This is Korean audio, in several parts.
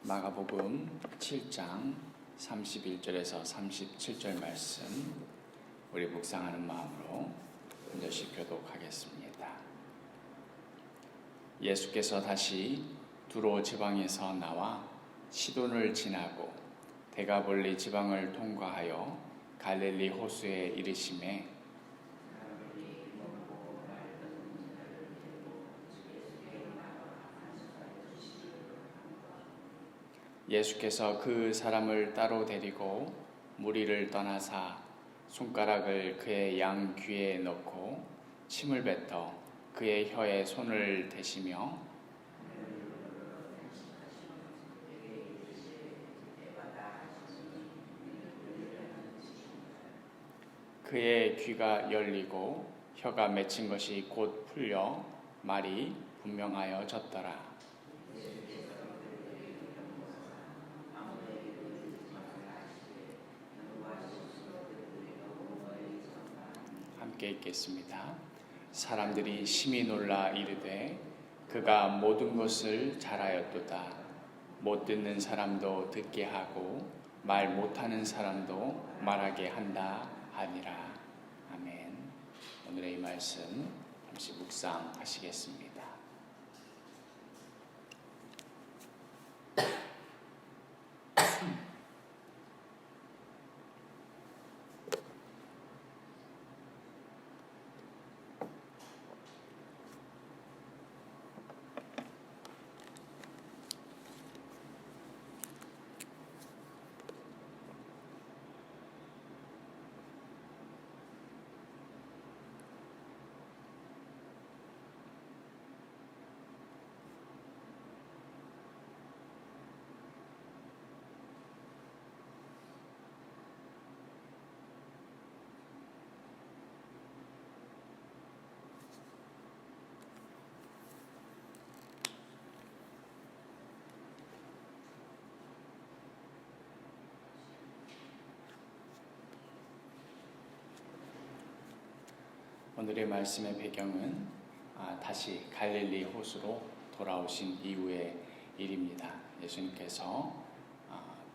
마가복음 7장 31절에서 37절 말씀 우리 묵상하는 마음으로 한 절씩 교독하겠습니다. 예수께서 다시 두로 지방에서 나와 시돈을 지나고 데가볼리 지방을 통과하여 갈릴리 호수에 이르시매 예수께서 그 사람을 따로 데리고 무리를 떠나사 손가락을 그의 양 귀에 넣고 침을 뱉어 그의 혀에 손을 대시며 그의 귀가 열리고 혀가 맺힌 것이 곧 풀려 말이 분명하여졌더라. 함께 읽겠습니다. 사람들이 심히 놀라 이르되 그가 모든 것을 잘하였도다. 못 듣는 사람도 듣게 하고 말 못하는 사람도 말하게 한다 하니라. 아멘. 오늘의 이 말씀 잠시 묵상하시겠습니다. 오늘의 말씀의 배경은 다시 갈릴리 호수로 돌아오신 이후의 일입니다. 예수님께서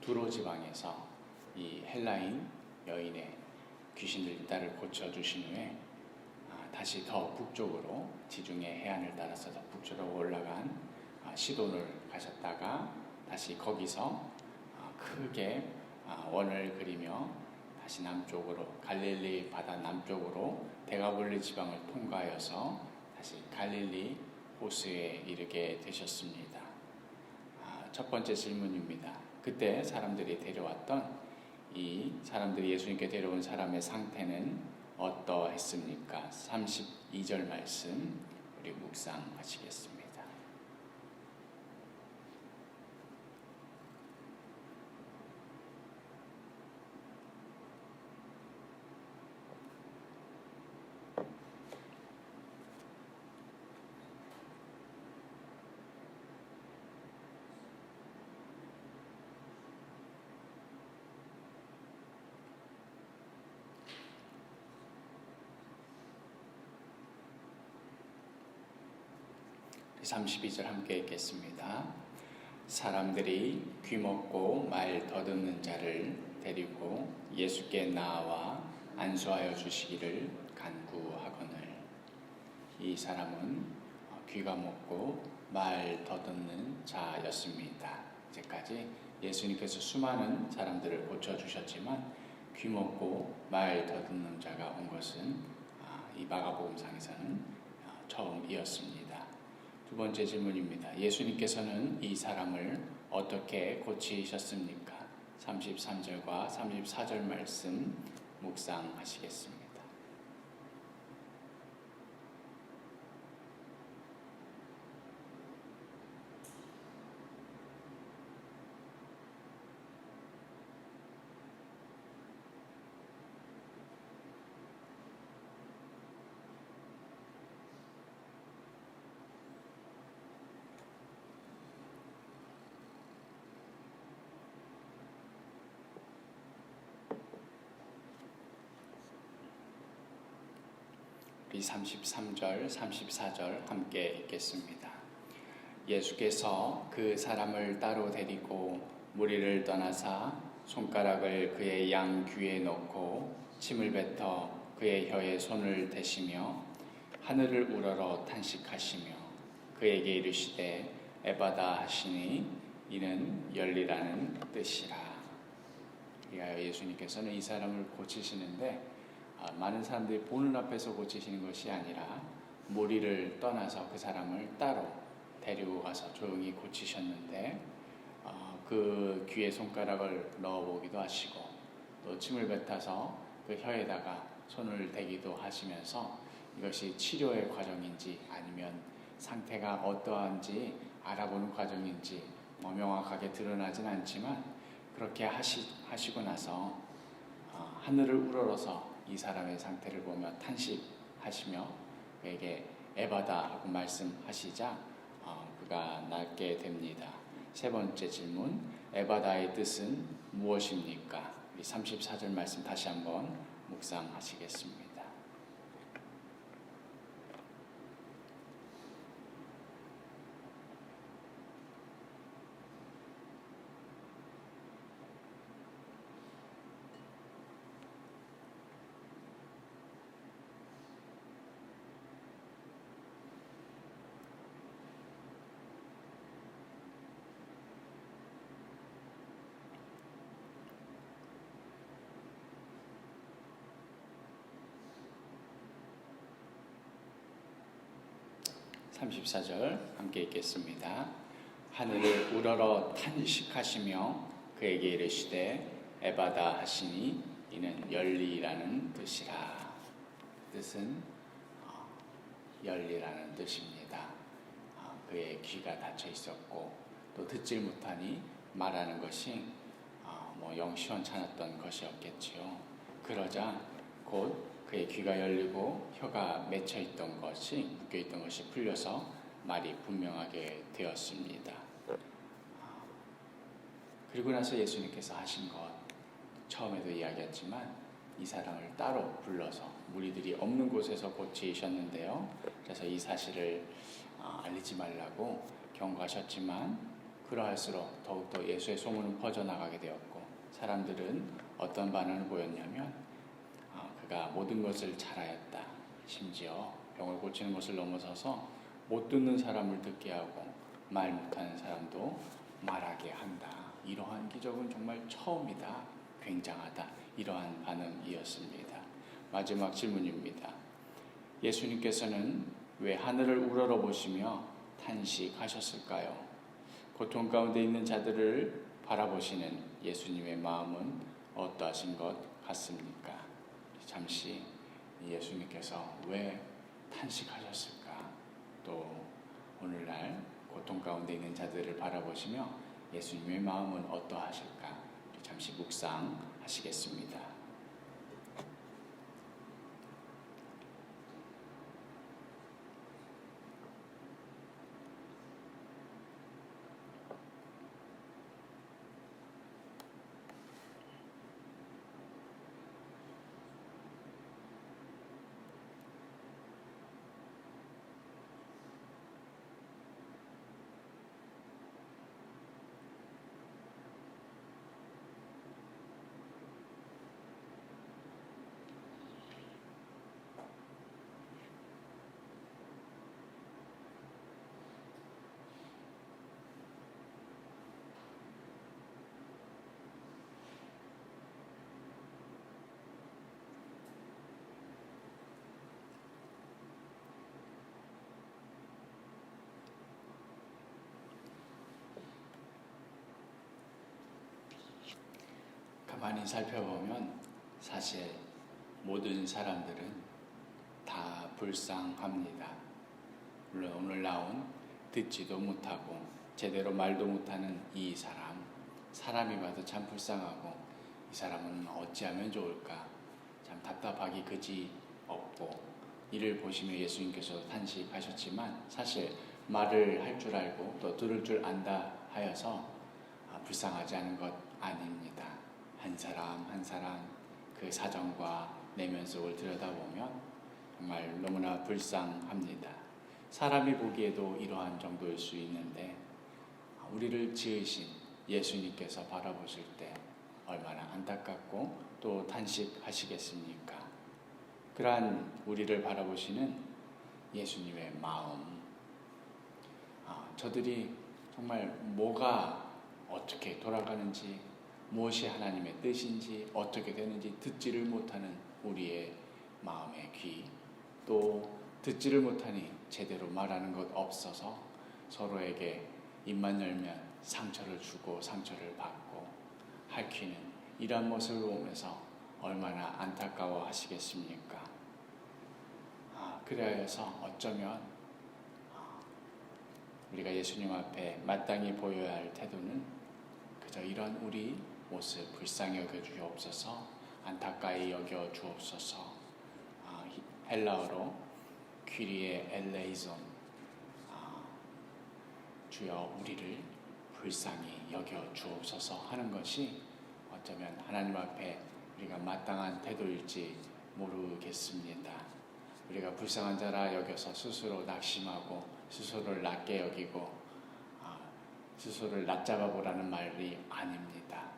두로 지방에서 이 헬라인 여인의 귀신 들린 딸을 고쳐주신 후에 다시 더 북쪽으로 지중해 해안을 따라서 더 북쪽으로 올라간 시돈을 가셨다가 다시 거기서 크게 원을 그리며 다시 남쪽으로 갈릴리 바다 남쪽으로 데가볼리 지방을 통과하여서 다시 갈릴리 호수에 이르게 되셨습니다. 첫 번째 질문입니다. 그때 사람들이 데려왔던 이 사람들이 예수님께 데려온 사람의 상태는 어떠했습니까? 32절 말씀 우리 묵상하시겠습니다. 우리 32절 함께 읽겠습니다. 사람들이 귀먹고 말 더듬는 자를 데리고 예수께 나와 안수하여 주시기를 간구하거늘. 이 사람은 귀가 먹고 말 더듬는 자였습니다. 이제까지 예수님께서 수많은 사람들을 고쳐주셨지만 귀 먹고 말 더듬는 자가 온 것은 이 마가복음상에서는 처음이었습니다. 두 번째 질문입니다. 예수님께서는 이 사람을 어떻게 고치셨습니까? 33절과 34절 말씀 묵상하시겠습니다. 우리 33절, 34절 함께 읽겠습니다. 예수께서 그 사람을 따로 데리고 무리를 떠나사 손가락을 그의 양 귀에 넣고 침을 뱉어 그의 혀에 손을 대시며 하늘을 우러러 탄식하시며 그에게 이르시되 에바다 하시니 이는 열리라는 뜻이라. 그리하여 예수님께서는 이 사람을 고치시는데 많은 사람들이 보는 앞에서 고치시는 것이 아니라 무리를 떠나서 그 사람을 따로 데리고 가서 조용히 고치셨는데 그 귀에 손가락을 넣어보기도 하시고 또 침을 뱉어서 그 혀에다가 손을 대기도 하시면서 이것이 치료의 과정인지 아니면 상태가 어떠한지 알아보는 과정인지 명확하게 드러나진 않지만 그렇게 하시고 나서 하늘을 우러러서 이 사람의 상태를 보며 탄식하시며 그에게 에바다 하고 말씀하시자 그가 낫게 됩니다. 세 번째 질문, 에바다의 뜻은 무엇입니까? 우리 34절 말씀 다시 한번 묵상하시겠습니다. (34절) 함께 읽겠습니다. 하늘을 우러러 탄식하시며 그에게 이르시되 에바다 하시니 이는 열리라는 뜻이라. 뜻은 열리라는 뜻입니다. 그의 귀가 닫혀 있었고 또 듣질 못하니 말하는 것이 영 시원찮았던 것이었겠지요. 그러자 곧 그의 귀가 열리고 혀가 맺혀 있던 것이 묶여 있던 것이 풀려서 말이 분명하게 되었습니다. 그리고 나서 예수님께서 하신 것 처음에도 이야기했지만 이 사람을 따로 불러서 무리들이 없는 곳에서 고치셨는데요. 그래서 이 사실을 알리지 말라고 경고하셨지만 그러할수록 더욱더 예수의 소문은 퍼져나가게 되었고 사람들은 어떤 반응을 보였냐면 그가 모든 것을 잘하였다. 심지어 병을 고치는 것을 넘어서서 못 듣는 사람을 듣게 하고 말 못하는 사람도 말하게 한다. 이러한 기적은 정말 처음이다. 굉장하다. 이러한 반응이었습니다. 마지막 질문입니다. 예수님께서는 왜 하늘을 우러러 보시며 탄식하셨을까요? 고통 가운데 있는 자들을 바라보시는 예수님의 마음은 어떠하신 것 같습니까? 잠시 예수님께서 왜 탄식하셨을까? 또 오늘날 고통 가운데 있는 자들을 바라보시며 예수님의 마음은 어떠하실까? 잠시 묵상하시겠습니다. 가만히 살펴보면 사실 모든 사람들은 다 불쌍합니다. 물론 오늘 나온 듣지도 못하고 제대로 말도 못하는 이 사람이 봐도 참 불쌍하고 이 사람은 어찌하면 좋을까 참 답답하기 그지 없고 이를 보시며 예수님께서 탄식하셨지만 사실 말을 할 줄 알고 또 들을 줄 안다 하여서 불쌍하지 않은 것 아닙니다. 한 사람 한 사람 그 사정과 내면 속을 들여다보면 정말 너무나 불쌍합니다. 사람이 보기에도 이러한 정도일 수 있는데 우리를 지으신 예수님께서 바라보실 때 얼마나 안타깝고 또 탄식하시겠습니까? 그러한 우리를 바라보시는 예수님의 마음, 저들이 정말 뭐가 어떻게 돌아가는지, 무엇이 하나님의 뜻인지, 어떻게 되는지 듣지를 못하는 우리의 마음의 귀, 또 듣지를 못하니 제대로 말하는 것 없어서 서로에게 입만 열면 상처를 주고 상처를 받고 핥히는 이러한 모습을 보면서 얼마나 안타까워 하시겠습니까? 그래서 어쩌면 우리가 예수님 앞에 마땅히 보여야 할 태도는 그저 이런 우리 모습 불쌍히 여겨 주옵소서, 안타까이 여겨 주옵소서. 헬라어로 퀴리에 엘레이존, 주여 우리를 불쌍히 여겨 주옵소서 하는 것이 어쩌면 하나님 앞에 우리가 마땅한 태도일지 모르겠습니다. 우리가 불쌍한 자라 여겨서 스스로 낙심하고 스스로를 낮게 여기고 스스로를 낮잡아 보라는 말이 아닙니다.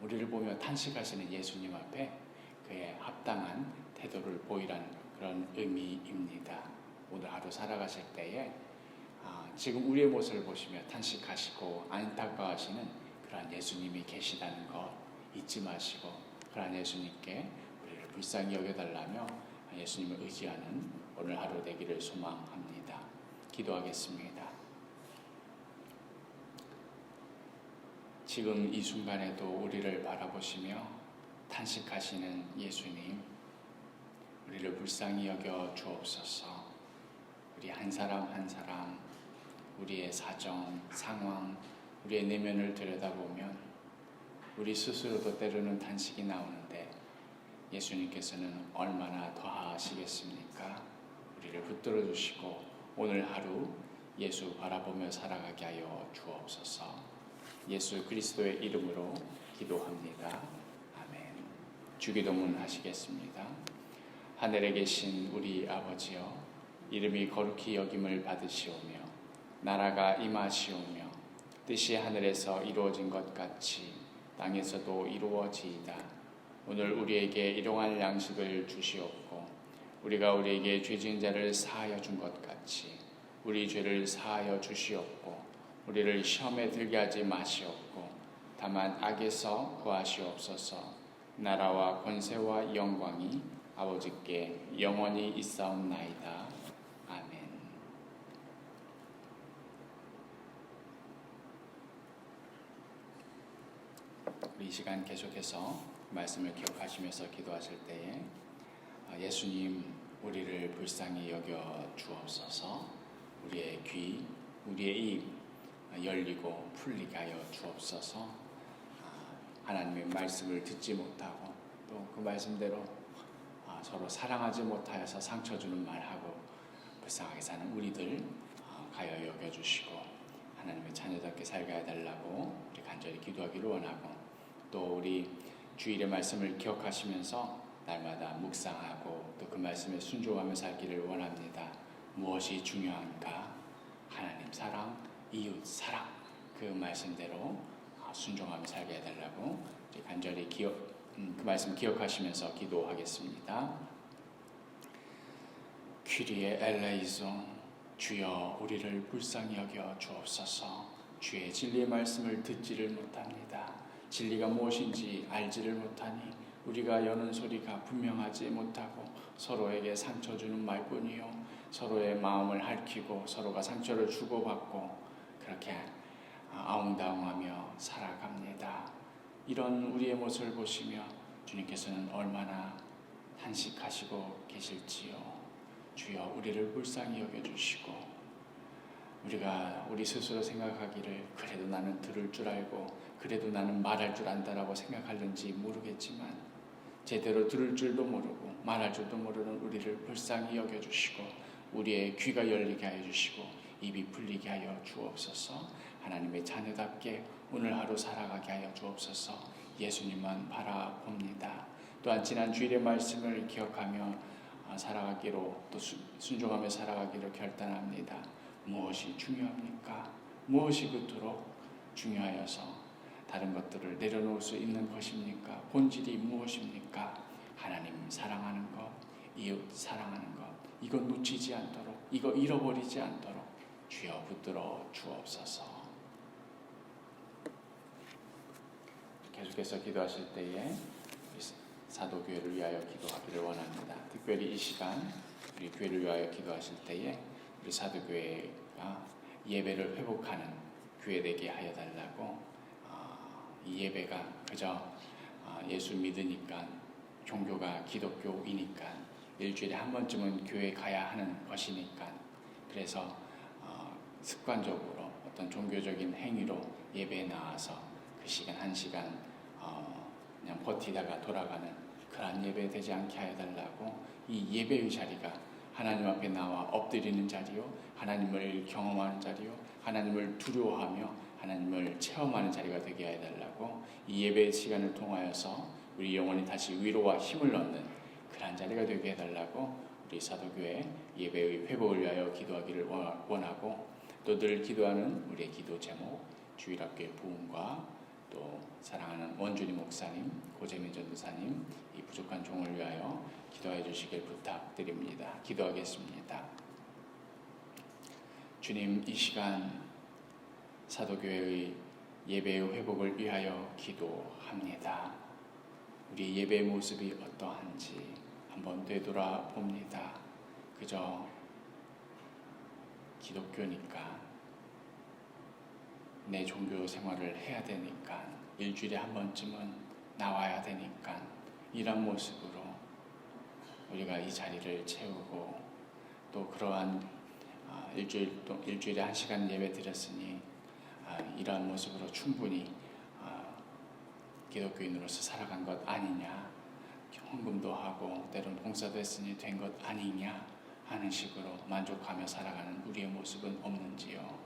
우리를 보며 탄식하시는 예수님 앞에 그의 합당한 태도를 보이라는 그런 의미입니다. 오늘 하루 살아가실 때에 지금 우리의 모습을 보시며 탄식하시고 안타까워하시는 그러한 예수님이 계시다는 것 잊지 마시고 그러한 예수님께 우리를 불쌍히 여겨달라며 예수님을 의지하는 오늘 하루 되기를 소망합니다. 기도하겠습니다. 지금 이 순간에도 우리를 바라보시며 탄식하시는 예수님, 우리를 불쌍히 여겨 주옵소서. 우리 한 사람 한 사람 우리의 사정, 상황, 우리의 내면을 들여다보면 우리 스스로도 때로는 탄식이 나오는데 예수님께서는 얼마나 더하시겠습니까? 우리를 붙들어 주시고 오늘 하루 예수 바라보며 살아가게 하여 주옵소서. 예수 그리스도의 이름으로 기도합니다. 아멘. 주기도문 하시겠습니다. 하늘에 계신 우리 아버지여, 이름이 거룩히 여김을 받으시오며 나라가 임하시오며 뜻이 하늘에서 이루어진 것 같이 땅에서도 이루어지이다. 오늘 우리에게 일용할 양식을 주시옵고 우리가 우리에게 죄 지은 자를 사하여 준 것 같이 우리 죄를 사하여 주시옵고 우리를 시험에 들게 하지 마시옵고 다만 악에서 구하시옵소서. 나라와 권세와 영광이 아버지께 영원히 있사옵나이다. 아멘. 우리 이 시간 계속해서 말씀을 기억하시면서 기도하실 때에 예수님 우리를 불쌍히 여겨 주옵소서. 우리의 귀, 우리의 입 열리고 풀리게 하여 주옵소서. 하나님의 말씀을 듣지 못하고 또 그 말씀대로 서로 사랑하지 못하여서 상처 주는 말하고 불쌍하게 사는 우리들 가여 여겨주시고 하나님의 자녀답게 살게 해달라고 우리 간절히 기도하기를 원하고 또 우리 주일의 말씀을 기억하시면서 날마다 묵상하고 또 그 말씀에 순종하며 살기를 원합니다. 무엇이 중요한가? 하나님 사랑, 이웃 사랑, 그 말씀대로 순종하며 살게 해달라고 간절히 그 말씀 기억하시면서 기도하겠습니다. 퀴리에 엘레이존, 주여 우리를 불쌍히 여겨 주옵소서. 주의 진리의 말씀을 듣지를 못합니다. 진리가 무엇인지 알지를 못하니 우리가 여는 소리가 분명하지 못하고 서로에게 상처 주는 말뿐이요 서로의 마음을 핥히고 서로가 상처를 주고받고 그렇게 아웅다웅하며 살아갑니다. 이런 우리의 모습을 보시며 주님께서는 얼마나 탄식하시고 계실지요. 주여 우리를 불쌍히 여겨주시고 우리가 우리 스스로 생각하기를 그래도 나는 들을 줄 알고 그래도 나는 말할 줄 안다라고 생각하는지 모르겠지만 제대로 들을 줄도 모르고 말할 줄도 모르는 우리를 불쌍히 여겨주시고 우리의 귀가 열리게 하여 주시고 입이 풀리게 하여 주옵소서. 하나님의 자녀답게 오늘 하루 살아가게 하여 주옵소서. 예수님만 바라봅니다. 또한 지난 주일의 말씀을 기억하며 살아가기로 또 순종하며 살아가기로 결단합니다. 무엇이 중요합니까? 무엇이 그토록 중요하여서 다른 것들을 내려놓을 수 있는 것입니까? 본질이 무엇입니까? 하나님 사랑하는 것, 이웃 사랑하는 것, 이거 놓치지 않도록, 이거 잃어버리지 않도록 주여 붙들어 주옵소서. 계속해서 기도하실 때에 사도교회를 위하여 기도하기를 원합니다. 특별히 이 시간 우리 교회를 위하여 기도하실 때에 우리 사도교회가 예배를 회복하는 교회 되게 하여 달라고, 이 예배가 그저 예수 믿으니까, 종교가 기독교이니까, 일주일에 한 번쯤은 교회 가야 하는 것이니까, 그래서 습관적으로 어떤 종교적인 행위로 예배에 나와서 그 시간 한 시간 그냥 버티다가 돌아가는 그러한 예배 되지 않게 하여 달라고, 이 예배의 자리가 하나님 앞에 나와 엎드리는 자리요, 하나님을 경험하는 자리요, 하나님을 두려워하며 하나님을 체험하는 자리가 되게 하여 달라고, 이 예배의 시간을 통하여서 우리 영혼이 다시 위로와 힘을 얻는 그러한 자리가 되게 해달라고 우리 사도교회 예배의 회복을 위하여 기도하기를 원하고, 또 늘 기도하는 우리의 기도 제목, 주일학교의 부흥과 또 사랑하는 원준이 목사님, 고재민 전도사님, 이 부족한 종을 위하여 기도해 주시길 부탁드립니다. 기도하겠습니다. 주님, 이 시간 사도교회의 예배의 회복을 위하여 기도합니다. 우리 예배의 모습이 어떠한지 한번 되돌아봅니다. 그저 기독교니까, 내 종교 생활을 해야 되니까, 일주일에 한 번쯤은 나와야 되니까, 이런 모습으로 우리가 이 자리를 채우고, 또 그러한 일주일에 한 시간 예배 드렸으니 이러한 모습으로 충분히 기독교인으로서 살아간 것 아니냐, 헌금도 하고 때론 봉사도 했으니 된 것 아니냐 하는 식으로 만족하며 살아가는 우리의 모습은 없는지요.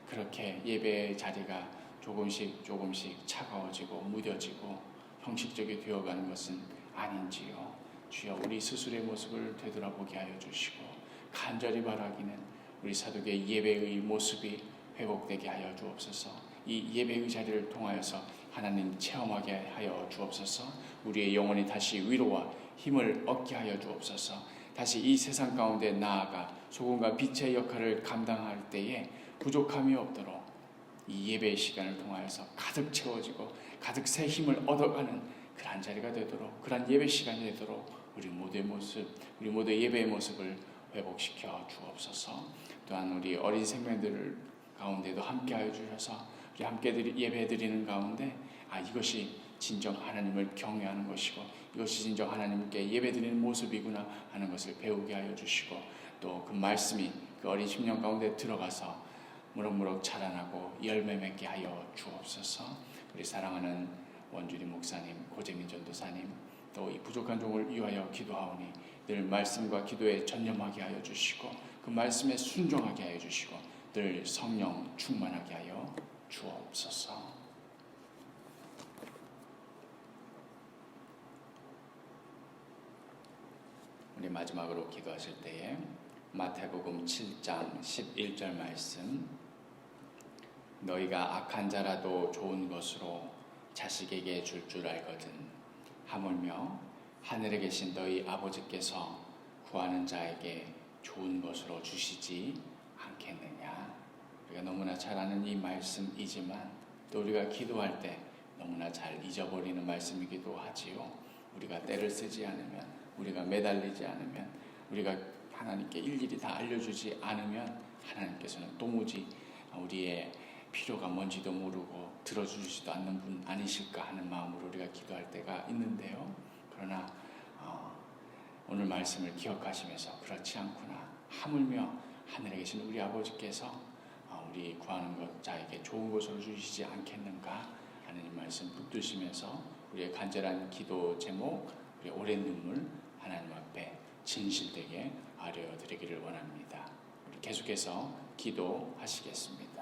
그렇게 예배의 자리가 조금씩 차가워지고 무뎌지고 형식적이 되어가는 것은 아닌지요. 주여, 우리 스스로의 모습을 되돌아보게 하여 주시고, 간절히 바라기는 우리 사도교의 예배의 모습이 회복되게 하여 주옵소서. 이 예배의 자리를 통하여서 하나님 체험하게 하여 주옵소서. 우리의 영혼이 다시 위로와 힘을 얻게 하여 주옵소서. 다시 이 세상 가운데 나아가 소금과 빛의 역할을 감당할 때에 부족함이 없도록 이 예배의 시간을 통하여서 가득 채워지고 가득 새 힘을 얻어가는 그러한 자리가 되도록, 그러한 예배 시간이 되도록 우리 모두의 모습, 우리 모두의 예배의 모습을 회복시켜 주옵소서. 또한 우리 어린 생명들 가운데도 함께하여 주셔서 우리 함께 예배 드리는 가운데 이것이 진정 하나님을 경외하는 것이고, 이것이 진정 하나님께 예배 드리는 모습이구나 하는 것을 배우게 하여 주시고, 또 그 말씀이 그 어린 심령 가운데 들어가서 무럭무럭 자라나고 열매 맺게 하여 주옵소서. 우리 사랑하는 원준이 목사님, 고재민 전도사님, 또 이 부족한 종을 위하여 기도하오니 늘 말씀과 기도에 전념하게 하여 주시고, 그 말씀에 순종하게 하여 주시고, 늘 성령 충만하게 하여 주옵소서. 우리 마지막으로 기도하실 때에 마태복음 7장 11절 말씀, 너희가 악한 자라도 좋은 것으로 자식에게 줄 알거든 하물며 하늘에 계신 너희 아버지께서 구하는 자에게 좋은 것으로 주시지 않겠느냐. 우리가 너무나 잘 아는 이 말씀이지만 또 우리가 기도할 때 너무나 잘 잊어버리는 말씀이기도 하지요. 우리가 때를 쓰지 않으면, 우리가 매달리지 않으면, 우리가 하나님께 일일이 다 알려주지 않으면 하나님께서는 도무지 우리의 필요가 뭔지도 모르고 들어주시지도 않는 분 아니실까 하는 마음으로 우리가 기도할 때가 있는데요. 그러나 오늘 말씀을 기억하시면서 그렇지 않구나, 하물며 하늘에 계신 우리 아버지께서 우리 구하는 것 자에게 좋은 것으로 주시지 않겠는가 하는 이 말씀 붙드시면서 우리의 간절한 기도 제목, 우리의 오랜 눈물 하나님 앞에 진실되게 아뢰어 드리기를 원합니다. 우리 계속해서 기도하시겠습니다.